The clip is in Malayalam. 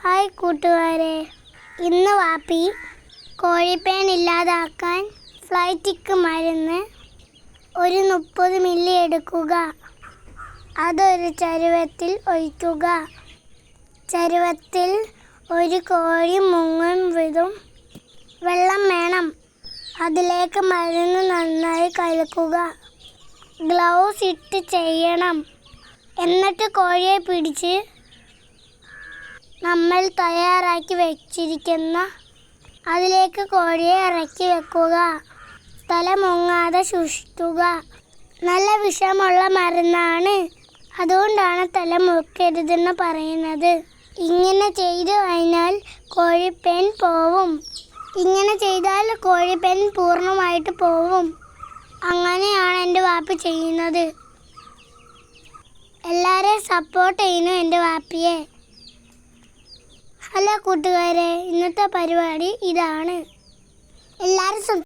ഹായ് കൂട്ടുകാരെ, ഇന്ന് വാപ്പി കോഴിപ്പേൻ ഇല്ലാതാക്കാൻ ഫ്ലൈറ്റിക്ക് മരുന്ന് ഒരു 30 മില്ലി എടുക്കുക. അതൊരു ചരുവത്തിൽ ഒഴിക്കുക. ചരുവത്തിൽ ഒരു കോഴി മുങ്ങും വിധം വെള്ളം വേണം. അതിലേക്ക് മരുന്ന് നന്നായി കലക്കുക. ഗ്ലൗസ് ഇട്ട് ചെയ്യണം. എന്നിട്ട് കോഴിയെ പിടിച്ച് നമ്മൾ തയ്യാറാക്കി വെച്ചിരിക്കുന്ന അതിലേക്ക് കോഴിയെ ഇറക്കി വെക്കുക. തല മുങ്ങാതെ സൂക്ഷിക്കുക. നല്ല വിഷമുള്ള മരുന്നാണ്, അതുകൊണ്ടാണ് തല മുക്കരുതെന്ന് പറയുന്നത്. ഇങ്ങനെ ചെയ്തു കഴിഞ്ഞാൽ കോഴിപ്പേൻ പോവും. ഇങ്ങനെ ചെയ്താൽ കോഴിപ്പേൻ പൂർണ്ണമായിട്ട് പോവും. അങ്ങനെയാണ് എൻ്റെ വാപ്പി ചെയ്യുന്നത്. എല്ലാവരെയും സപ്പോർട്ട് ചെയ്യുന്നു എൻ്റെ വാപ്പിയെ. ഹലോ കൂട്ടുകാരെ, ഇന്നത്തെ പരിപാടി ഇതാണ്. എല്ലാവരും